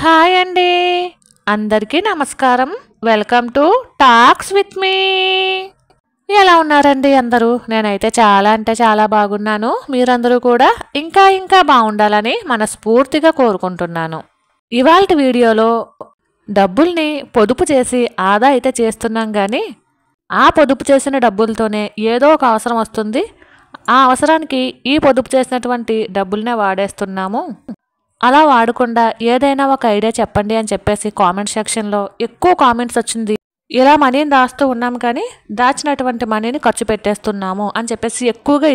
Hi అండి. అందరికీ నమస్కారం. Welcome to talks with me. ఎలా ఉన్నారండి అందరూ? నేనైతే చాలా అంటే చాలా బాగున్నాను. మీరందరూ కూడా ఇంకా బాగుండాలని మనస్ఫూర్తిగా కోరుకుంటున్నాను. ఇవాల్టి వీడియోలో డబ్బుల్ని పొదుపు చేసి ఆదా అయితే చేస్తున్నాం కానీ ఆ పొదుపు చేసిన డబ్బులతోనే ఏదో ఒక అవసరం వస్తుంది. ఆ అవసరానికి ఈ పొదుపు చేసినటువంటి డబ్బులనే వాడేస్తున్నాము. అలా వాడకుండా ఏదైనా ఒక ఐడియా చెప్పండి అని చెప్పేసి కామెంట్ సెక్షన్లో ఎక్కువ కామెంట్స్ వచ్చింది. ఇలా మనీని దాస్తూ ఉన్నాం కానీ దాచినటువంటి మనీని ఖర్చు పెట్టేస్తున్నాము అని చెప్పేసి ఎక్కువగా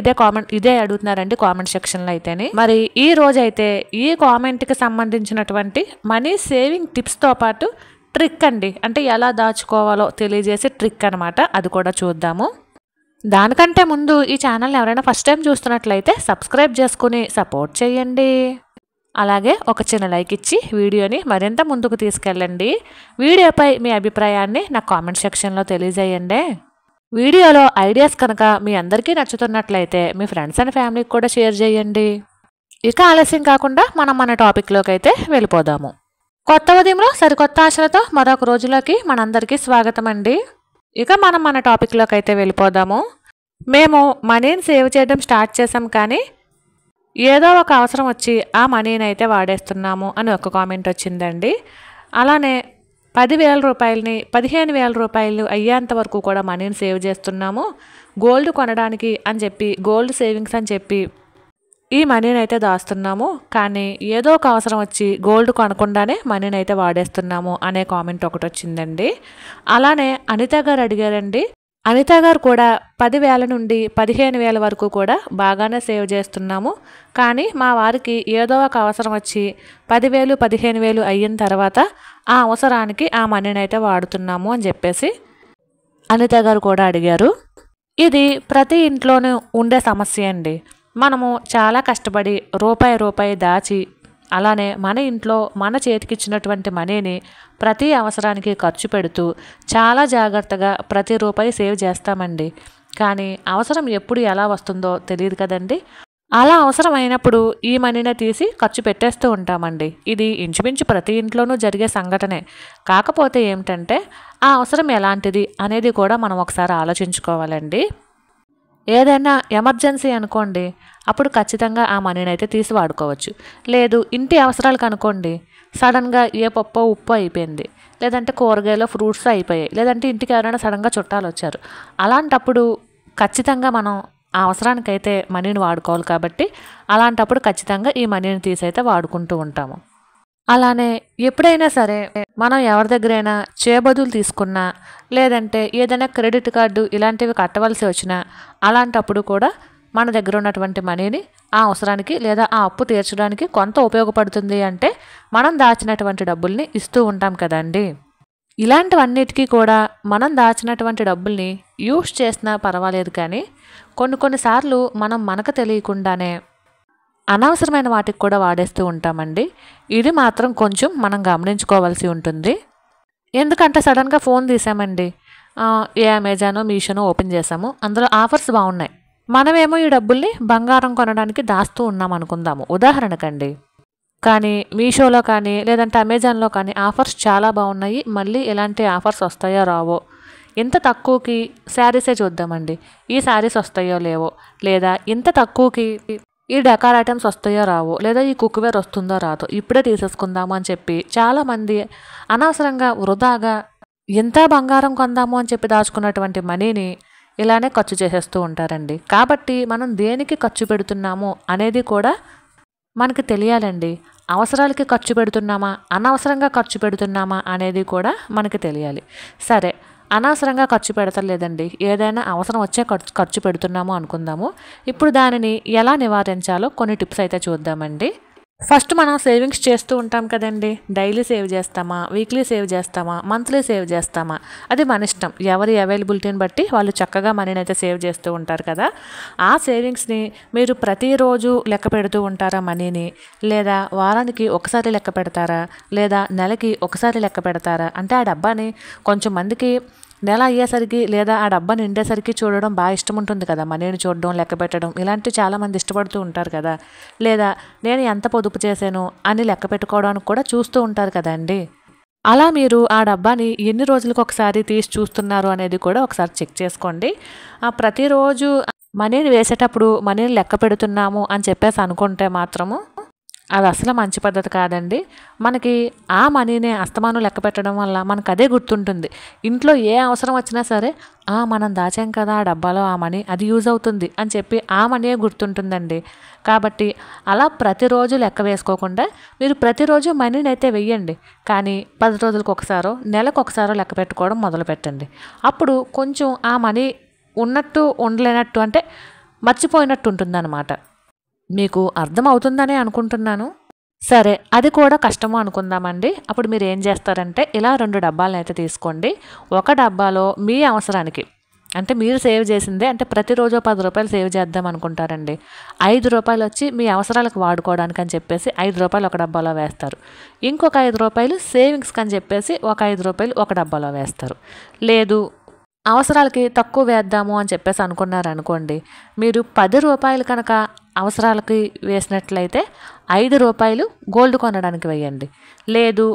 ఇదే అడుగుతున్నారండి కామెంట్ సెక్షన్లో అయితేనే. మరి ఈ రోజైతే ఈ కామెంట్కి సంబంధించినటువంటి మనీ సేవింగ్ టిప్స్తో పాటు ట్రిక్ అండి, అంటే ఎలా దాచుకోవాలో తెలియజేసే ట్రిక్ అనమాట, అది కూడా చూద్దాము. దానికంటే ముందు ఈ ఛానల్ని ఎవరైనా ఫస్ట్ టైం చూస్తున్నట్లయితే సబ్స్క్రైబ్ చేసుకుని సపోర్ట్ చేయండి. అలాగే ఒక చిన్న లైక్ ఇచ్చి వీడియోని మరింత ముందుకు తీసుకెళ్ళండి. వీడియోపై మీ అభిప్రాయాన్ని నా కామెంట్ సెక్షన్లో తెలియజేయండి. వీడియోలో ఐడియాస్ కనుక మీ అందరికీ నచ్చుతున్నట్లయితే మీ ఫ్రెండ్స్ అండ్ ఫ్యామిలీకి కూడా షేర్ చేయండి. ఇక ఆలస్యం కాకుండా మనం మన టాపిక్లోకి అయితే వెళ్ళిపోదాము. కొత్త ఉదయంలో సరికొత్త ఆశలతో మరొక రోజులోకి మనందరికీ స్వాగతం అండి. ఇక మనం మన టాపిక్లోకి అయితే వెళ్ళిపోదాము. మేము మనీని సేవ్ చేయడం స్టార్ట్ చేసాం కానీ ఏదో ఒక అవసరం వచ్చి ఆ మనీని అయితే వాడేస్తున్నాము అని ఒక కామెంట్ వచ్చిందండి. అలానే 10,000 రూపాయలని 15,000 రూపాయలు అయ్యేంత వరకు కూడా మనీని సేవ్ చేస్తున్నాము గోల్డ్ కొనడానికి అని చెప్పి, గోల్డ్ సేవింగ్స్ అని చెప్పి ఈ మనీని అయితే దాస్తున్నాము. కానీ ఏదో ఒక అవసరం వచ్చి గోల్డ్ కొనకుండానే మనీని అయితే వాడేస్తున్నాము అనే కామెంట్ ఒకటి వచ్చిందండి. అలానే అనిత గారు అడిగారండి. అనిత గారు కూడా 10,000 నుండి 15,000 వరకు కూడా బాగానే సేవ్ చేస్తున్నాము, కానీ మా వారికి ఏదో ఒక అవసరం వచ్చి 10,000 15,000 అయిన తర్వాత ఆ అవసరానికి ఆ మనీని అయితే వాడుతున్నాము అని చెప్పేసి అనిత గారు కూడా అడిగారు. ఇది ప్రతి ఇంట్లోనూ ఉండే సమస్య అండి. మనము చాలా కష్టపడి రూపాయి దాచి అలానే మన ఇంట్లో మన చేతికిచ్చినటువంటి మనీని ప్రతి అవసరానికి ఖర్చు పెడుతూ చాలా జాగ్రత్తగా ప్రతి రూపాయి సేవ్ చేస్తామండి. కానీ అవసరం ఎప్పుడు ఎలా వస్తుందో తెలియదు కదండి. అలా అవసరమైనప్పుడు ఈ మనీని తీసి ఖర్చు పెట్టేస్తూ ఉంటామండి. ఇది ఇంచుమించు ప్రతి ఇంట్లోనూ జరిగే సంఘటనే. కాకపోతే ఏమిటంటే ఆ అవసరం ఎలాంటిది అనేది కూడా మనం ఒకసారి ఆలోచించుకోవాలండి. ఏదైనా ఎమర్జెన్సీ అనుకోండి, అప్పుడు ఖచ్చితంగా ఆ మనీని అయితే తీసి వాడుకోవచ్చు. లేదు ఇంటి అవసరాలకు అనుకోండి, సడన్గా ఏ పప్పో ఉప్పు అయిపోయింది, లేదంటే కూరగాయలు ఫ్రూట్స్ అయిపోయాయి, లేదంటే ఇంటికి ఎవరైనా సడన్గా చుట్టాలు వచ్చారు, అలాంటప్పుడు ఖచ్చితంగా మనం ఆ అవసరానికైతే మనీని వాడుకోవాలి. కాబట్టి అలాంటప్పుడు ఖచ్చితంగా ఈ మనీని తీసి అయితే వాడుకుంటూ ఉంటాము. అలానే ఎప్పుడైనా సరే మనం ఎవరి దగ్గరైనా చేబదులు తీసుకున్నా, లేదంటే ఏదైనా క్రెడిట్ కార్డు ఇలాంటివి కట్టవలసి వచ్చినా, అలాంటప్పుడు కూడా మన దగ్గర ఉన్నటువంటి మనీని ఆ అవసరానికి లేదా ఆ అప్పు తీర్చడానికి కొంత ఉపయోగపడుతుంది. అంటే మనం దాచినటువంటి డబ్బుల్ని ఇస్తూ ఉంటాం కదండి. ఇలాంటివన్నిటికీ కూడా మనం దాచినటువంటి డబ్బుల్ని యూస్ చేసినా పర్వాలేదు, కానీ కొన్నిసార్లు మనం మనకు తెలియకుండానే అనవసరమైన వాటికి కూడా వాడేస్తూ ఉంటామండి. ఇది మాత్రం కొంచెం మనం గమనించుకోవాల్సి ఉంటుంది. ఎందుకంటే సడన్గా ఫోన్ తీసామండి, ఏ అమెజానో మీషోనో ఓపెన్ చేసాము, అందులో ఆఫర్స్ బాగున్నాయి, మనమేమో ఈ డబ్బుల్ని బంగారం కొనడానికి దాస్తూ ఉన్నాం అనుకుందాము ఉదాహరణకండి. కానీ మీషోలో కానీ లేదంటే అమెజాన్లో కానీ ఆఫర్స్ చాలా బాగున్నాయి, మళ్ళీ ఎలాంటి ఆఫర్స్ వస్తాయో రావో, ఇంత తక్కువకి శారీసే చూద్దామండి, ఈ శారీస్ వస్తాయో లేవో, లేదా ఇంత తక్కువకి ఈ డెకార్ ఐటమ్స్ వస్తాయో రావో, లేదా ఈ కుక్వేర్ వస్తుందో రాదో, ఇప్పుడే తీసేసుకుందాము అని చెప్పి చాలామంది అనవసరంగా వృధాగా ఎంత బంగారం కొందాము అని చెప్పి దాచుకున్నటువంటి మనీని ఇలానే ఖర్చు చేసేస్తూ ఉంటారండి. కాబట్టి మనం దేనికి ఖర్చు పెడుతున్నాము అనేది కూడా మనకి తెలియాలండి. అవసరాలకి ఖర్చు పెడుతున్నామా, అనవసరంగా ఖర్చు పెడుతున్నామా అనేది కూడా మనకి తెలియాలి. సరే, అనవసరంగా ఖర్చు పెడతలేదండి, ఏదైనా అవసరం వచ్చే ఖర్చు పెడుతున్నాము అనుకుందాము. ఇప్పుడు దానిని ఎలా నివారించాలో కొన్ని టిప్స్ అయితే చూద్దామండి. ఫస్ట్ మనం సేవింగ్స్ చేస్తూ ఉంటాం కదండి. డైలీ సేవ్ చేస్తామా, వీక్లీ సేవ్ చేస్తామా, మంత్లీ సేవ్ చేస్తామా, అది మన ఇష్టం. ఎవరి అవైలబిలిటీని బట్టి వాళ్ళు చక్కగా మనీని అయితే సేవ్ చేస్తూ ఉంటారు కదా. ఆ సేవింగ్స్ని మీరు ప్రతిరోజు లెక్క పెడుతూ ఉంటారా మనీని, లేదా వారానికి ఒకసారి లెక్క పెడతారా, లేదా నెలకి ఒకసారి లెక్క పెడతారా? అంటే ఆ డబ్బాని కొంచెం మందికి నెల అయ్యేసరికి లేదా ఆ డబ్బా నిండేసరికి చూడడం బాగా ఇష్టం ఉంటుంది కదా, మనీని చూడడం, లెక్క పెట్టడం, ఇలాంటివి చాలామంది ఇష్టపడుతూ ఉంటారు కదా. లేదా నేను ఎంత పొదుపు చేశాను అని లెక్క పెట్టుకోవడానికి కూడా చూస్తూ ఉంటారు కదండి. అలా మీరు ఆ డబ్బాని ఎన్ని రోజులకు ఒకసారి తీసి చూస్తున్నారు అనేది కూడా ఒకసారి చెక్ చేసుకోండి. ప్రతిరోజు మనీని వేసేటప్పుడు మనీని లెక్క పెడుతున్నాము అని చెప్పేసి అనుకుంటే మాత్రము అది అసలు మంచి పద్ధతి కాదండి. మనకి ఆ మనీనే అస్తమానం లెక్క పెట్టడం వల్ల మనకు అదే గుర్తుంటుంది. ఇంట్లో ఏ అవసరం వచ్చినా సరే మనం దాచాం కదా ఆ డబ్బాలో ఆ మనీ, అది యూజ్ అవుతుంది అని చెప్పి ఆ మనీయే గుర్తుంటుందండి. కాబట్టి అలా ప్రతిరోజు లెక్క వేసుకోకుండా మీరు ప్రతిరోజు మనీని అయితే వెయ్యండి, కానీ 10 రోజులకు ఒకసారో నెలకు ఒకసారో లెక్క పెట్టుకోవడం మొదలు పెట్టండి. అప్పుడు కొంచెం ఆ మనీ ఉన్నట్టు ఉండలేనట్టు, అంటే మర్చిపోయినట్టు ఉంటుందన్నమాట. మీకు అర్థం అవుతుందనే అనుకుంటున్నాను. సరే, అది కూడా కష్టము అనుకుందామండి. అప్పుడు మీరు ఏం చేస్తారంటే ఇలా 2 డబ్బాలను అయితే తీసుకోండి. ఒక డబ్బాలో మీ అవసరానికి, అంటే మీరు సేవ్ చేసిందే, అంటే ప్రతిరోజు 10 రూపాయలు సేవ్ చేద్దాం అనుకుంటారండి. 5 రూపాయలు వచ్చి మీ అవసరాలకు వాడుకోవడానికి అని చెప్పేసి 5 రూపాయలు ఒక డబ్బాలో వేస్తారు. ఇంకొక 5 రూపాయలు సేవింగ్స్కి అని చెప్పేసి ఒక 5 రూపాయలు ఒక డబ్బాలో వేస్తారు. లేదు అవసరాలకి తక్కువ వేద్దాము అని చెప్పేసి అనుకున్నారనుకోండి, మీరు 10 రూపాయలు కనుక అవసరాలకి వేసినట్లయితే 5 రూపాయలు గోల్డ్ కొనడానికి వేయండి. లేదు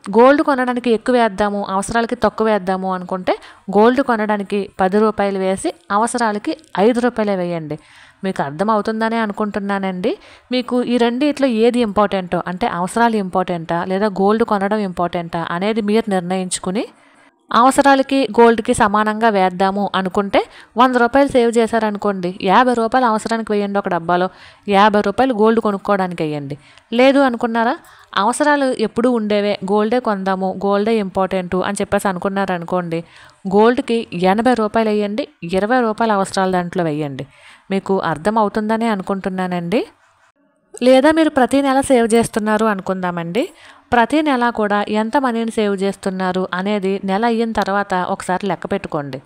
గోల్డ్ కొనడానికి ఎక్కువ వేద్దాము, అవసరాలకి తక్కువ వేద్దాము అనుకుంటే గోల్డ్ కొనడానికి 10 రూపాయలు వేసి అవసరాలకి 5 రూపాయలే వేయండి. మీకు అర్థమవుతుందనే అనుకుంటున్నానండి. మీకు ఈ రెండిట్లో ఏది ఇంపార్టెంటో, అంటే అవసరాలు ఇంపార్టెంటా లేదా గోల్డ్ కొనడం ఇంపార్టెంటా అనేది మీరు నిర్ణయించుకుని అవసరాలకి గోల్డ్కి సమానంగా వేద్దాము అనుకుంటే 100 రూపాయలు సేవ్ చేశారనుకోండి, 50 రూపాయలు అవసరానికి వేయండి ఒక డబ్బాలో, 50 రూపాయలు గోల్డ్ కొనుక్కోవడానికి వేయండి. లేదు అనుకున్నారా అవసరాలు ఎప్పుడూ ఉండేవే, గోల్డే కొందాము, గోల్డే ఇంపార్టెంటు అని చెప్పేసి అనుకున్నారనుకోండి, గోల్డ్కి 80 రూపాయలు వేయండి, 20 రూపాయలు అవసరాలు దాంట్లో వేయండి. మీకు అర్థం అవుతుందనే అనుకుంటున్నానండి. లేదా మీరు ప్రతి నెల సేవ్ చేస్తున్నారు అనుకుందామండి. ప్రతి నెల కూడా ఎంత మనీని సేవ్ చేస్తున్నారు అనేది నెల అయిన తర్వాత ఒకసారి లెక్క పెట్టుకోండి.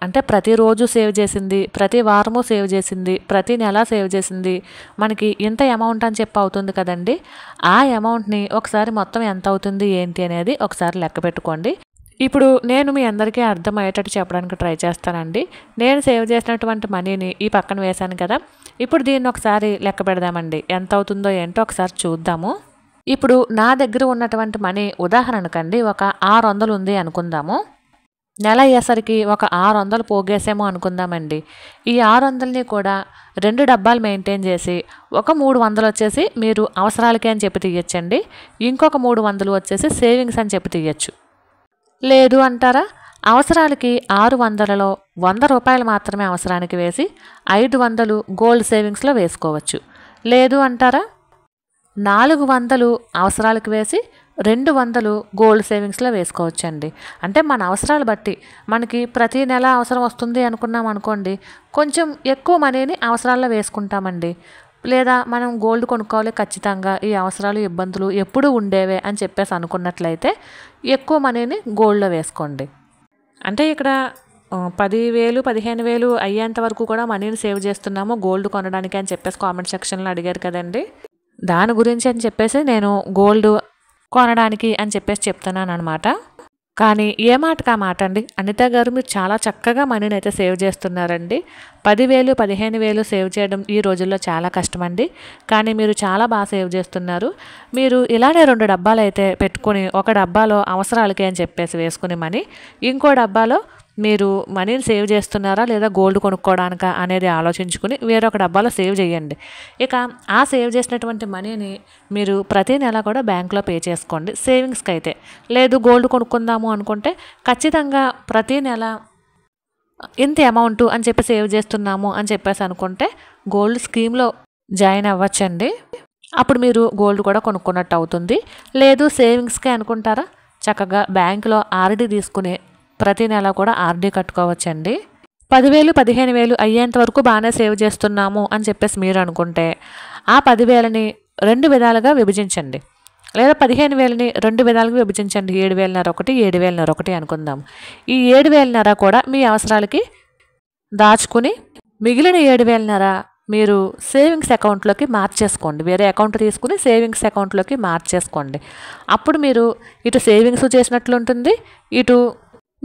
అంటే ప్రతిరోజు సేవ్ చేసింది, ప్రతి వారము సేవ్ చేసింది, ప్రతి నెల సేవ్ చేసింది మనకి ఇంత అమౌంట్ అని చెప్పి అవుతుంది కదండి. ఆ అమౌంట్ని ఒకసారి మొత్తం ఎంత అవుతుంది ఏంటి అనేది ఒకసారి లెక్క పెట్టుకోండి. ఇప్పుడు నేను మీ అందరికీ అర్థమయ్యేటట్టు చెప్పడానికి ట్రై చేస్తానండి. నేను సేవ్ చేసినటువంటి మనీని ఈ పక్కన వేశాను కదా, ఇప్పుడు దీన్ని ఒకసారి లెక్క పెడదామండి. ఎంత అవుతుందో ఏంటో ఒకసారి చూద్దాము. ఇప్పుడు నా దగ్గర ఉన్నటువంటి మనీ ఉదాహరణకండి ఒక 600 ఉంది అనుకుందాము. నెల అయ్యేసరికి ఒక 600 పోగేసాము అనుకుందామండి. ఈ 600ని కూడా 2 డబ్బాలు మెయింటైన్ చేసి ఒక 300 వచ్చేసి మీరు అవసరాలకి అని చెప్పి తీయచ్చండి, ఇంకొక 300 వచ్చేసి సేవింగ్స్ అని చెప్పి తీయచ్చు. లేదు అంటారా, అవసరాలకి 600లో 100 రూపాయలు మాత్రమే అవసరానికి వేసి 500 గోల్డ్ సేవింగ్స్లో వేసుకోవచ్చు. లేదు అంటారా 400 అవసరాలకు వేసి 200 గోల్డ్ సేవింగ్స్లో వేసుకోవచ్చండి. అంటే మన అవసరాలు బట్టి మనకి ప్రతి నెల అవసరం వస్తుంది అనుకున్నాం అనుకోండి, కొంచెం ఎక్కువ మనీని అవసరాల్లో వేసుకుంటామండి. లేదా మనం గోల్డ్ కొనుక్కోవాలి ఖచ్చితంగా, ఈ అవసరాలు ఇబ్బందులు ఎప్పుడూ ఉండేవే అని చెప్పేసి అనుకున్నట్లయితే ఎక్కువ మనీని గోల్డ్లో వేసుకోండి. అంటే ఇక్కడ 10,000 15,000 అయ్యేంత వరకు కూడా మనీని సేవ్ చేస్తున్నాము గోల్డ్ కొనడానికి అని చెప్పేసి కామెంట్ సెక్షన్లో అడిగారు కదండి. దాని గురించి అని చెప్పేసి నేను గోల్డ్ కొనడానికి అని చెప్పేసి చెప్తున్నాను అనమాట. కానీ ఏ మాటకు ఆ మాట అండి, అనిత గారు మీరు చాలా చక్కగా మనీని అయితే సేవ్ చేస్తున్నారండి. 10,000 15,000 సేవ్ చేయడం ఈ రోజుల్లో చాలా కష్టమండి, కానీ మీరు చాలా బాగా సేవ్ చేస్తున్నారు. మీరు ఇలానే 2 డబ్బాలు అయితే పెట్టుకుని, ఒక డబ్బాలో అవసరాలకి అని చెప్పేసి వేసుకుని మనీ, ఇంకో డబ్బాలో మీరు మనీని సేవ్ చేస్తున్నారా లేదా గోల్డ్ కొనుక్కోవడానికా అనేది ఆలోచించుకుని వేరొక డబ్బాలో సేవ్ చేయండి. ఇక ఆ సేవ్ చేసినటువంటి మనీని మీరు ప్రతి నెల కూడా బ్యాంకులో పే చేసుకోండి సేవింగ్స్కి అయితే. లేదు గోల్డ్ కొనుక్కుందాము అనుకుంటే ఖచ్చితంగా ప్రతి నెల ఇంత అమౌంట్ అని చెప్పి సేవ్ చేస్తున్నాము అని చెప్పేసి అనుకుంటే గోల్డ్ స్కీమ్లో జాయిన్ అవ్వచ్చండి. అప్పుడు మీరు గోల్డ్ కూడా కొనుక్కున్నట్టు అవుతుంది. లేదు సేవింగ్స్కే అనుకుంటారా, చక్కగా బ్యాంకులో ఆర్డీ తీసుకుని ప్రతి నెల కూడా ఆర్డీ కట్టుకోవచ్చండి. 10,000 15,000 అయ్యేంత వరకు బాగానే సేవ్ చేస్తున్నాము అని చెప్పేసి మీరు అనుకుంటే ఆ 10,000ని 2 విధాలుగా విభజించండి. లేదా 15,000ని 2 విధాలుగా విభజించండి. 7,500 ఒకటి 7,500 ఒకటి అనుకుందాం. ఈ 7,500 కూడా మీ అవసరాలకి దాచుకుని మిగిలిన 7,500 మీరు సేవింగ్స్ అకౌంట్లోకి మార్చేసుకోండి. వేరే అకౌంట్ తీసుకుని సేవింగ్స్ అకౌంట్లోకి మార్చేసుకోండి. అప్పుడు మీరు ఇటు సేవింగ్స్ చేసినట్లు ఉంటుంది, ఇటు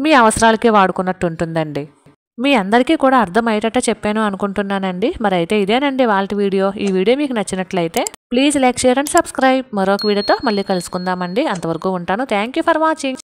మీ అవసరాలకే వాడుకున్నట్టు ఉంటుందండి. మీ అందరికీ కూడా అర్థమయ్యేటట్టు చెప్పాను అనుకుంటున్నానండి. మరి అయితే ఇదేనండి వాళ్ళ వీడియో. ఈ వీడియో మీకు నచ్చినట్లయితే please like, share and subscribe. మరొక వీడియోతో మళ్ళీ కలుసుకుందామండి. అంతవరకు ఉంటాను. Thank you for watching.